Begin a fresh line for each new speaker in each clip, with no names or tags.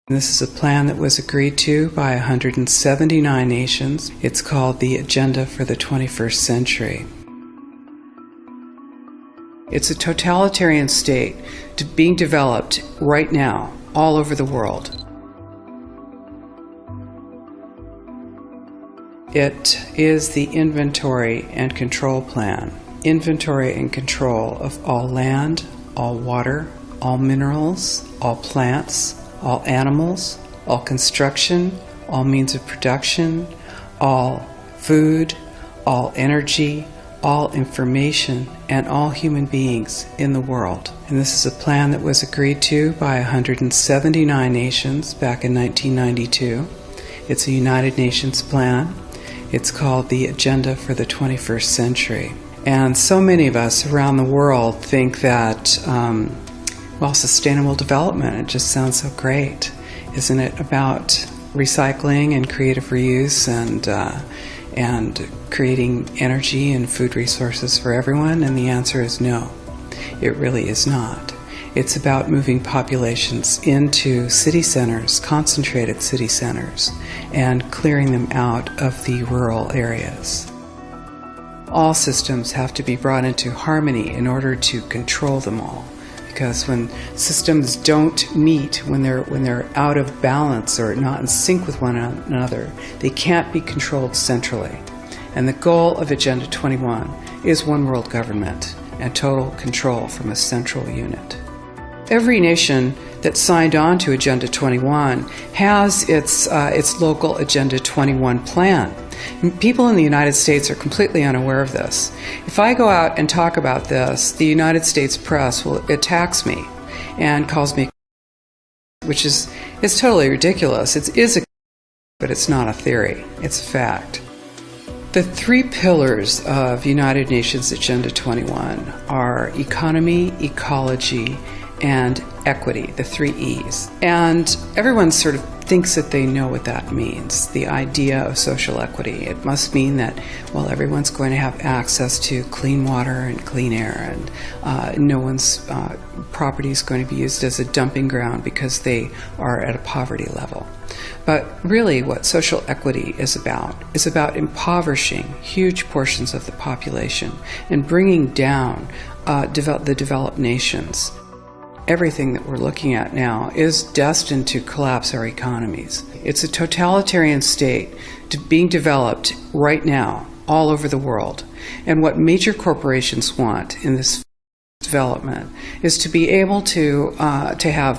This is a plan that was agreed to by 179 nations. It's called the Agenda for the 21st Century. It's a totalitarian state being developed right now all over the world. It is the inventory and control plan. Inventory and control of all land, all water, all minerals, all plants, all animals, all construction, all means of production, all food, all energy, all information, and all human beings in the world. And this is a plan that was agreed to by 179 nations back in 1992. It's a United Nations plan. It's called the Agenda for the 21st Century. And so many of us around the world think that sustainable development, it just sounds so great. Isn't it about recycling and creative reuse and creating energy and food resources for everyone? And the answer is no, it really is not. It's about moving populations into city centers, concentrated city centers, and clearing them out of the rural areas. All systems have to be brought into harmony in order to control them all. Because when systems don't meet, when they're out of balance or not in sync with one another, they can't be controlled centrally. And the goal of Agenda 21 is one world government and total control from a central unit. Every nation that signed on to Agenda 21 has its local Agenda 21 plan. People in the United States are completely unaware of this. If I go out and talk about this, the United States press attacks me and calls me, which is totally ridiculous. It is a, but it's not a theory. It's a fact. The three pillars of United Nations Agenda 21 are economy, ecology, and equity, the three E's. And everyone sort of thinks that they know what that means, the idea of social equity. It must mean that, everyone's going to have access to clean water and clean air, and no one's property is going to be used as a dumping ground because they are at a poverty level. But really what social equity is about impoverishing huge portions of the population and bringing down the developed nations. Everything that we're looking at now is destined to collapse our economies. It's a totalitarian state being developed right now all over the world. And what major corporations want in this development is to be able to have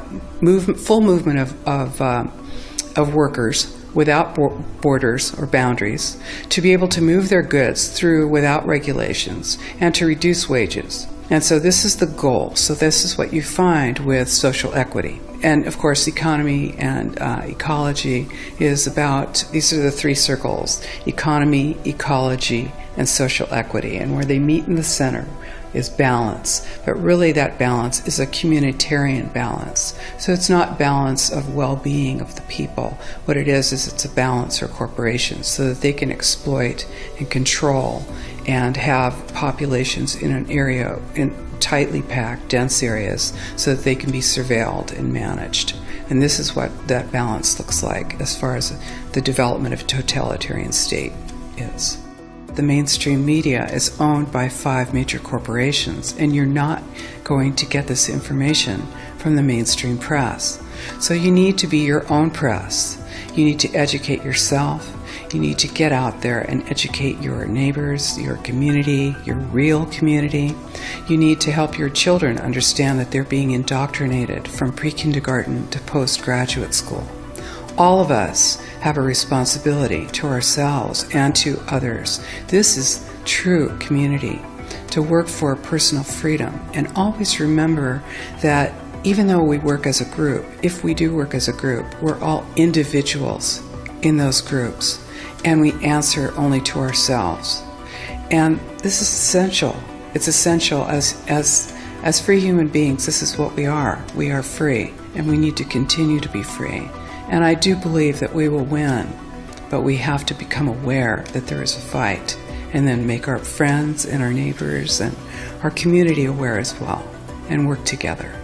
full movement of workers without borders or boundaries, to be able to move their goods through without regulations, and to reduce wages. And so this is the goal. So this is what you find with social equity. And of course, economy and ecology is about, these are the three circles: economy, ecology, and social equity. And where they meet in the center is balance. But really that balance is a communitarian balance. So it's not balance of well-being of the people. What it is it's a balance for corporations so that they can exploit and control and have populations in an area, in tightly packed, dense areas, so that they can be surveilled and managed. And this is what that balance looks like as far as the development of a totalitarian state is. The mainstream media is owned by 5 major corporations, and you're not going to get this information from the mainstream press. So you need to be your own press. You need to educate yourself. You need to get out there and educate your neighbors, your community, your real community. You need to help your children understand that they're being indoctrinated from pre-kindergarten to postgraduate school. All of us have a responsibility to ourselves and to others. This is true community, to work for personal freedom. And always remember that even though we work as a group, if we do work as a group, we're all individuals in those groups, and we answer only to ourselves. And this is essential. It's essential as free human beings. This is what we are. We are free, and we need to continue to be free. And I do believe that we will win, but we have to become aware that there is a fight, and then make our friends and our neighbors and our community aware as well, and work together.